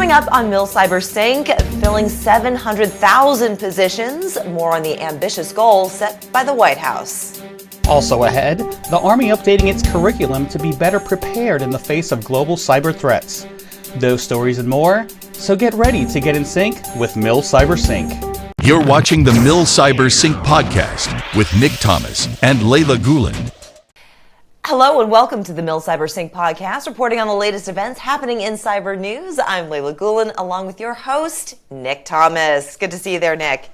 Coming up on MilCyberSync, filling 700,000 positions, more on the ambitious goal set by the White House. Also ahead, the Army updating its curriculum to be better prepared in the face of global cyber threats. Those stories and more, so get ready to get in sync with MilCyberSync. You're watching the MilCyberSync podcast with Nick Thomas and Layla Gulen. Hello and welcome to the MilCyberSync podcast, reporting on the latest events happening in cyber news. I'm Layla Gulen, along with your host, Nick Thomas. Good to see you there, Nick.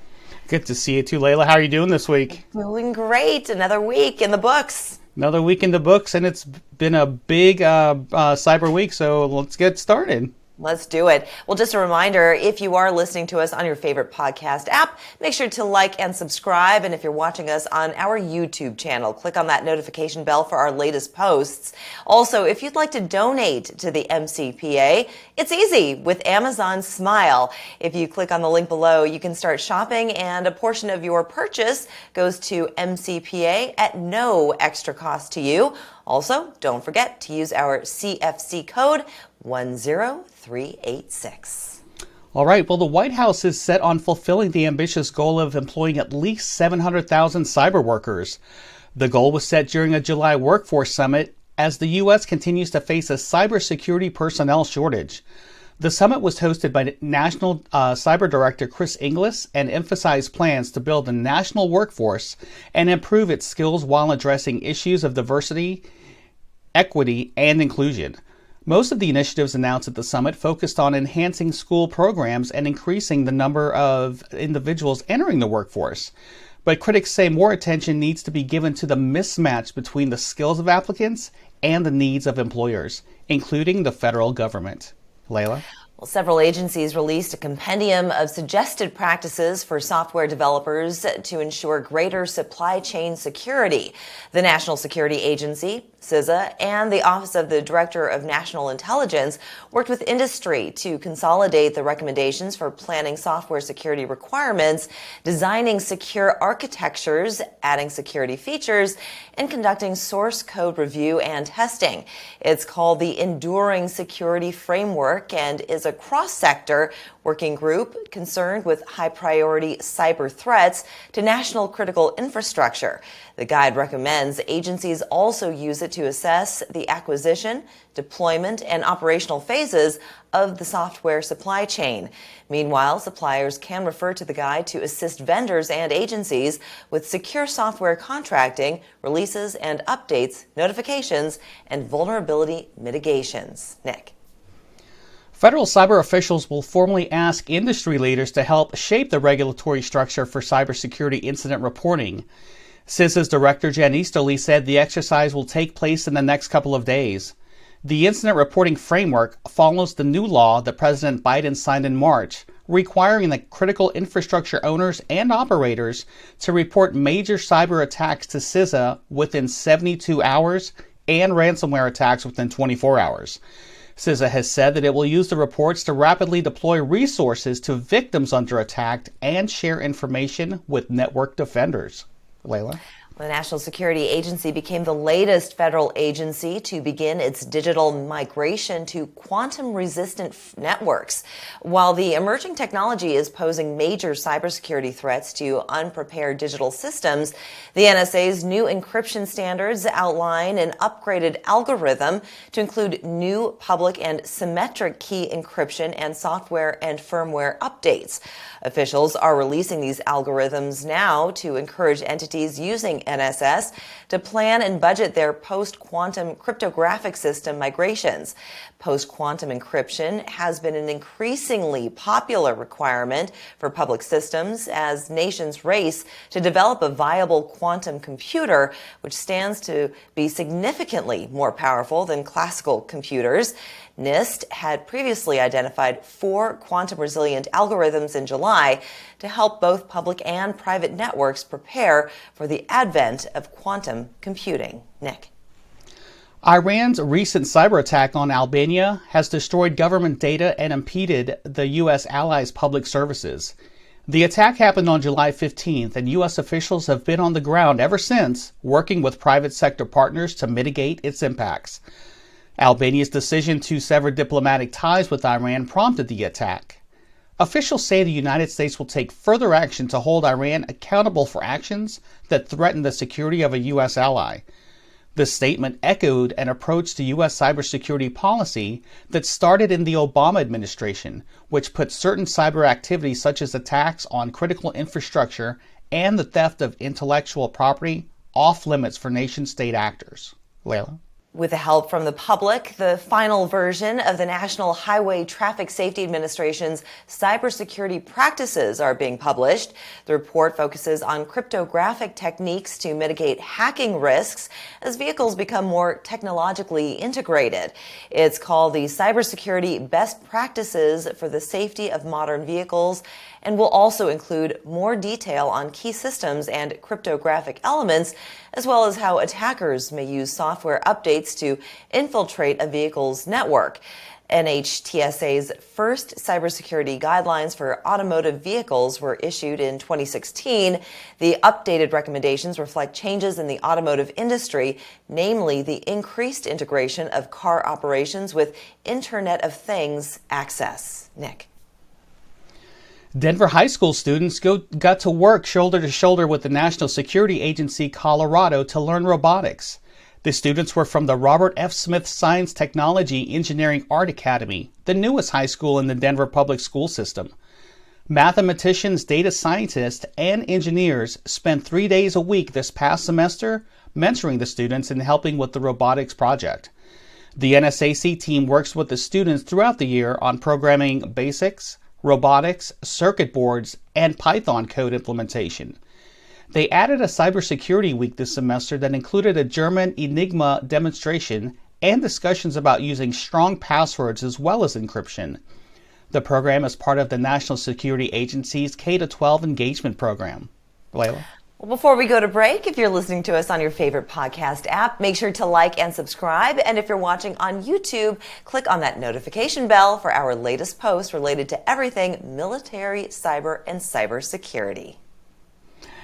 Good to see you too, Layla. How are you doing this week? Doing great. Another week in the books. Another week in the books, and it's been a big cyber week, so let's get started. Let's do it. Well, just a reminder, if you are listening to us on your favorite podcast app, make sure to like and subscribe. And if you're watching us on our YouTube channel, click on that notification bell for our latest posts. Also, if you'd like to donate to the MCPA, it's easy with Amazon Smile. If you click on the link below, you can start shopping, and a portion of your purchase goes to MCPA at no extra cost to you. Also, don't forget to use our CFC code 10386. All right, well, the White House is set on fulfilling the ambitious goal of employing at least 700,000 cyber workers. The goal was set during a July workforce summit as the U.S. continues to face a cybersecurity personnel shortage. The summit was hosted by National Cyber Director Chris Inglis and emphasized plans to build a national workforce and improve its skills while addressing issues of diversity, equity, and inclusion. Most of the initiatives announced at the summit focused on enhancing school programs and increasing the number of individuals entering the workforce. But critics say more attention needs to be given to the mismatch between the skills of applicants and the needs of employers, including the federal government. Layla? Well, several agencies released a compendium of suggested practices for software developers to ensure greater supply chain security. The National Security Agency, CISA, and the Office of the Director of National Intelligence worked with industry to consolidate the recommendations for planning software security requirements, designing secure architectures, adding security features, and conducting source code review and testing. It's called the Enduring Security Framework and is a cross-sector working group concerned with high-priority cyber threats to national critical infrastructure. The guide recommends agencies also use it to assess the acquisition, deployment, and operational phases of the software supply chain. Meanwhile, suppliers can refer to the guide to assist vendors and agencies with secure software contracting, releases and updates, notifications, and vulnerability mitigations. Nick. Federal cyber officials will formally ask industry leaders to help shape the regulatory structure for cybersecurity incident reporting. CISA's director, Jen Easterly, said the exercise will take place in the next couple of days. The incident reporting framework follows the new law that President Biden signed in March, requiring the critical infrastructure owners and operators to report major cyber attacks to CISA within 72 hours and ransomware attacks within 24 hours. CISA has said that it will use the reports to rapidly deploy resources to victims under attack and share information with network defenders. Layla? The National Security Agency became the latest federal agency to begin its digital migration to quantum-resistant networks. While the emerging technology is posing major cybersecurity threats to unprepared digital systems, the NSA's new encryption standards outline an upgraded algorithm to include new public and symmetric key encryption and software and firmware updates. Officials are releasing these algorithms now to encourage entities using NSS to plan and budget their post-quantum cryptographic system migrations. Post-quantum encryption has been an increasingly popular requirement for public systems as nations race to develop a viable quantum computer, which stands to be significantly more powerful than classical computers. NIST had previously identified 4 quantum-resilient algorithms in July to help both public and private networks prepare for the advent of quantum computing. Nick. Iran's recent cyber attack on Albania has destroyed government data and impeded the U.S. allies' public services. The attack happened on July 15th, and U.S. officials have been on the ground ever since, working with private sector partners to mitigate its impacts. Albania's decision to sever diplomatic ties with Iran prompted the attack. Officials say the United States will take further action to hold Iran accountable for actions that threaten the security of a U.S. ally. The statement echoed an approach to U.S. cybersecurity policy that started in the Obama administration, which put certain cyber activities such as attacks on critical infrastructure and the theft of intellectual property off limits for nation-state actors. Layla? With the help from the public, the final version of the National Highway Traffic Safety Administration's cybersecurity practices are being published. The report focuses on cryptographic techniques to mitigate hacking risks as vehicles become more technologically integrated. It's called the Cybersecurity Best Practices for the Safety of Modern Vehicles and will also include more detail on key systems and cryptographic elements, as well as how attackers may use software updates to infiltrate a vehicle's network. NHTSA's first cybersecurity guidelines for automotive vehicles were issued in 2016. The updated recommendations reflect changes in the automotive industry, namely the increased integration of car operations with Internet of Things access. Nick. Denver high school students got to work shoulder to shoulder with the National Security Agency Colorado to learn robotics. The students were from the Robert F. Smith Science Technology Engineering Art Academy, the newest high school in the Denver public school system. Mathematicians, data scientists, and engineers spent 3 days a week this past semester mentoring the students and helping with the robotics project. The NSAC team works with the students throughout the year on programming basics, robotics, circuit boards, and Python code implementation. They added a cybersecurity week this semester that included a German Enigma demonstration and discussions about using strong passwords as well as encryption. The program is part of the National Security Agency's K-12 engagement program. Layla? Well, before we go to break, if you're listening to us on your favorite podcast app, make sure to like and subscribe. And if you're watching on YouTube, click on that notification bell for our latest posts related to everything military, cyber, and cybersecurity.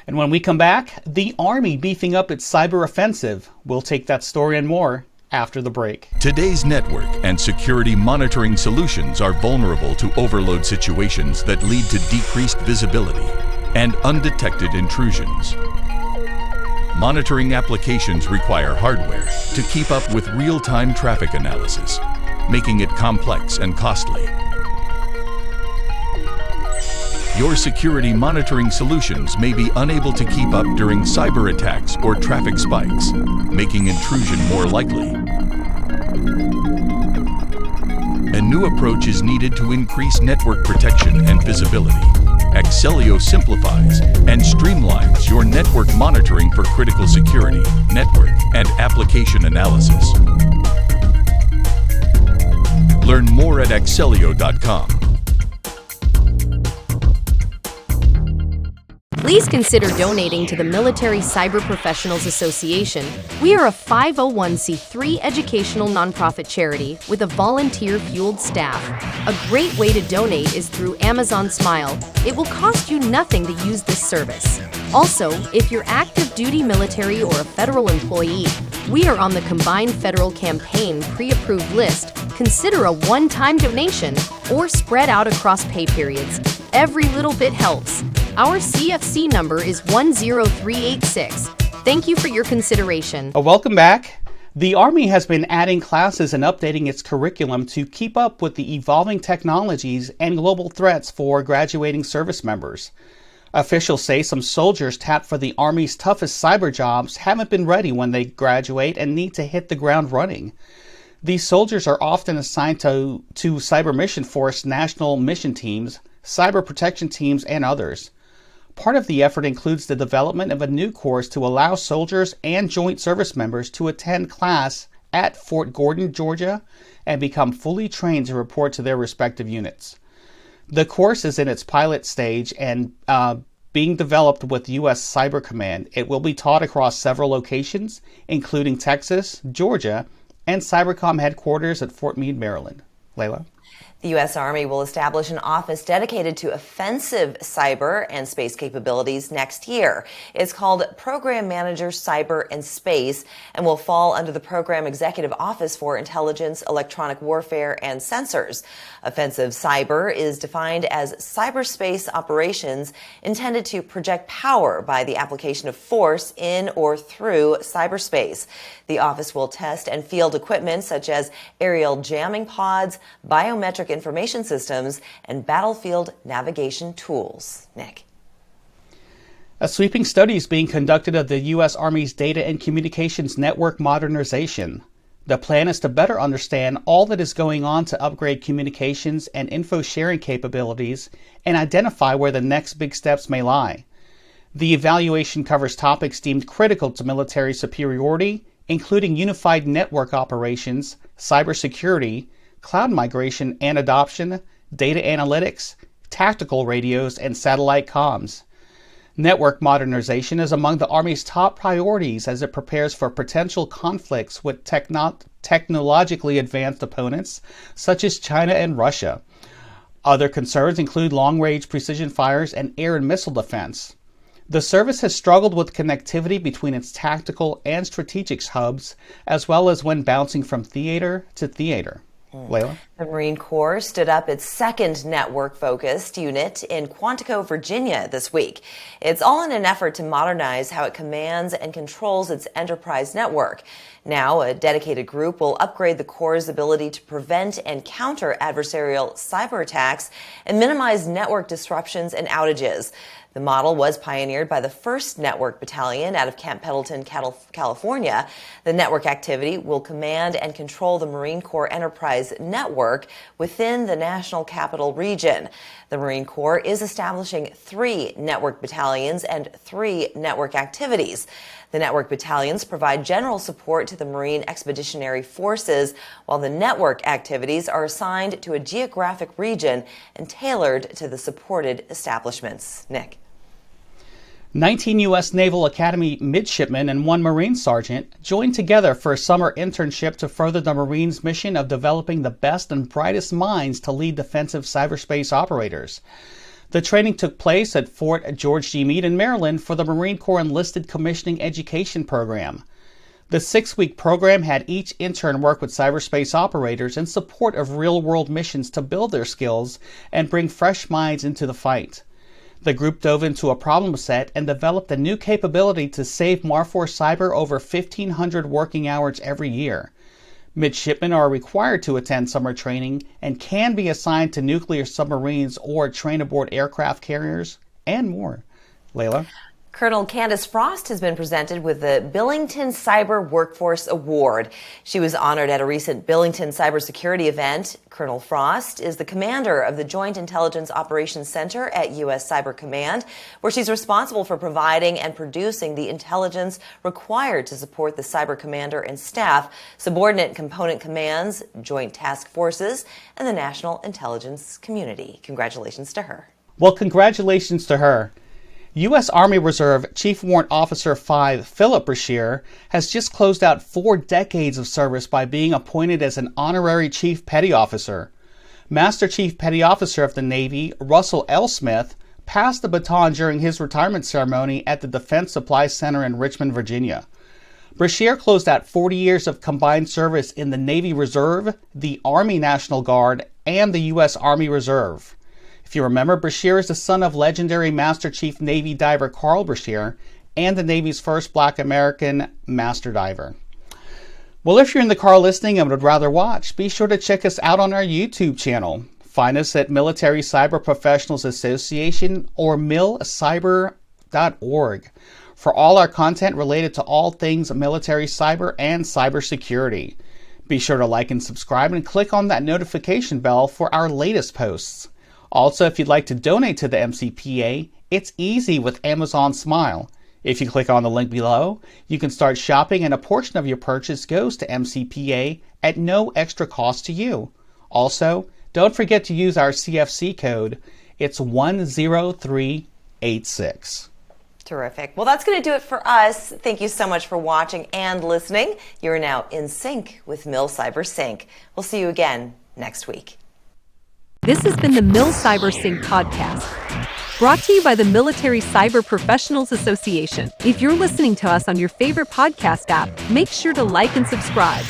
And when we come back, the Army beefing up its cyber offensive. We'll take that story and more after the break. Today's network and security monitoring solutions are vulnerable to overload situations that lead to decreased visibility and undetected intrusions. Monitoring applications require hardware to keep up with real-time traffic analysis, making it complex and costly. Your security monitoring solutions may be unable to keep up during cyber attacks or traffic spikes, making intrusion more likely. A new approach is needed to increase network protection and visibility. Axellio simplifies and streamlines your network monitoring for critical security, network, and application analysis. Learn more at axellio.com. Please consider donating to the Military Cyber Professionals Association. We are a 501c3 educational nonprofit charity with a volunteer-fueled staff. A great way to donate is through Amazon Smile. It will cost you nothing to use this service. Also, if you're active duty military or a federal employee, we are on the Combined Federal Campaign pre-approved list. Consider a one-time donation or spread out across pay periods. Every little bit helps. Our CFC number is 10386. Thank you for your consideration. Welcome back. The Army has been adding classes and updating its curriculum to keep up with the evolving technologies and global threats for graduating service members. Officials say some soldiers tapped for the Army's toughest cyber jobs haven't been ready when they graduate and need to hit the ground running. These soldiers are often assigned to Cyber Mission Force national mission teams, cyber protection teams, and others. Part of the effort includes the development of a new course to allow soldiers and joint service members to attend class at Fort Gordon, Georgia, and become fully trained to report to their respective units. The course is in its pilot stage and being developed with U.S. Cyber Command. It will be taught across several locations, including Texas, Georgia, and Cybercom headquarters at Fort Meade, Maryland. Layla? The U.S. Army will establish an office dedicated to offensive cyber and space capabilities next year. It's called Program Manager Cyber and Space and will fall under the Program Executive Office for Intelligence, Electronic Warfare, and Sensors. Offensive cyber is defined as cyberspace operations intended to project power by the application of force in or through cyberspace. The office will test and field equipment such as aerial jamming pods, biometric information systems, and battlefield navigation tools. Nick. A sweeping study is being conducted of the U.S. Army's data and communications network modernization. The plan is to better understand all that is going on to upgrade communications and info sharing capabilities and identify where the next big steps may lie. The evaluation covers topics deemed critical to military superiority, including unified network operations, cybersecurity, cloud migration and adoption, data analytics, tactical radios, and satellite comms. Network modernization is among the Army's top priorities as it prepares for potential conflicts with technologically advanced opponents such as China and Russia. Other concerns include long-range precision fires and air and missile defense. The service has struggled with connectivity between its tactical and strategic hubs, as well as when bouncing from theater to theater. Layla? The Marine Corps stood up its second network-focused unit in Quantico, Virginia this week. It's all in an effort to modernize how it commands and controls its enterprise network. Now, a dedicated group will upgrade the Corps' ability to prevent and counter adversarial cyber attacks and minimize network disruptions and outages. The model was pioneered by the 1st Network Battalion out of Camp Pendleton, California. The network activity will command and control the Marine Corps Enterprise Network within the National Capital Region. The Marine Corps is establishing 3 network battalions and 3 network activities. The network battalions provide general support to the Marine Expeditionary Forces, while the network activities are assigned to a geographic region and tailored to the supported establishments. Nick. 19 U.S. Naval Academy midshipmen and 1 Marine sergeant joined together for a summer internship to further the Marines' mission of developing the best and brightest minds to lead defensive cyberspace operators. The training took place at Fort George G. Meade in Maryland for the Marine Corps Enlisted Commissioning Education Program. The 6-week program had each intern work with cyberspace operators in support of real-world missions to build their skills and bring fresh minds into the fight. The group dove into a problem set and developed a new capability to save Marfor Cyber over 1,500 working hours every year. Midshipmen are required to attend summer training and can be assigned to nuclear submarines or train aboard aircraft carriers and more. Layla? Colonel Candace Frost has been presented with the Billington Cyber Workforce Award. She was honored at a recent Billington cybersecurity event. Colonel Frost is the commander of the Joint Intelligence Operations Center at U.S. Cyber Command, where she's responsible for providing and producing the intelligence required to support the cyber commander and staff, subordinate component commands, joint task forces, and the national intelligence community. Congratulations to her. Well, congratulations to her. U.S. Army Reserve Chief Warrant Officer 5 Philip Brashear has just closed out 4 decades of service by being appointed as an honorary Chief Petty Officer. Master Chief Petty Officer of the Navy, Russell L. Smith, passed the baton during his retirement ceremony at the Defense Supply Center in Richmond, Virginia. Brashear closed out 40 years of combined service in the Navy Reserve, the Army National Guard, and the U.S. Army Reserve. If you remember, Brashear is the son of legendary Master Chief Navy diver Carl Brashear and the Navy's first Black American master diver. Well, if you're in the car listening and would rather watch, be sure to check us out on our YouTube channel. Find us at Military Cyber Professionals Association or MilCyber.org for all our content related to all things military cyber and cybersecurity. Be sure to like and subscribe and click on that notification bell for our latest posts. Also, if you'd like to donate to the MCPA, it's easy with Amazon Smile. If you click on the link below, you can start shopping and a portion of your purchase goes to MCPA at no extra cost to you. Also, don't forget to use our CFC code. It's 10386. Terrific. Well, that's going to do it for us. Thank you so much for watching and listening. You're now in sync with MilCyberSync. We'll see you again next week. This has been the MilCyberSync podcast, brought to you by the Military Cyber Professionals Association. If you're listening to us on your favorite podcast app, make sure to like and subscribe.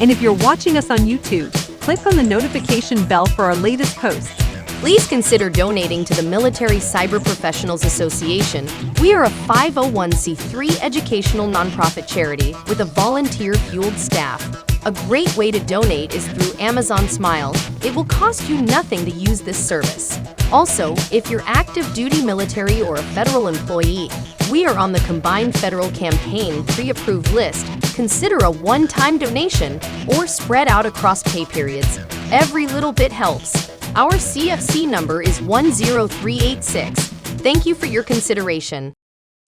And if you're watching us on YouTube, click on the notification bell for our latest posts. Please consider donating to the Military Cyber Professionals Association. We are a 501c3 educational nonprofit charity with a volunteer-fueled staff. A great way to donate is through Amazon Smile. It will cost you nothing to use this service. Also, if you're active duty military or a federal employee, we are on the Combined Federal Campaign pre-approved list. Consider a one-time donation or spread out across pay periods. Every little bit helps. Our CFC number is 10386. Thank you for your consideration.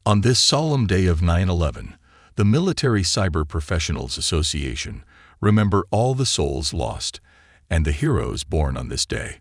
On this solemn day of 9/11, the Military Cyber Professionals Association remember all the souls lost and the heroes born on this day.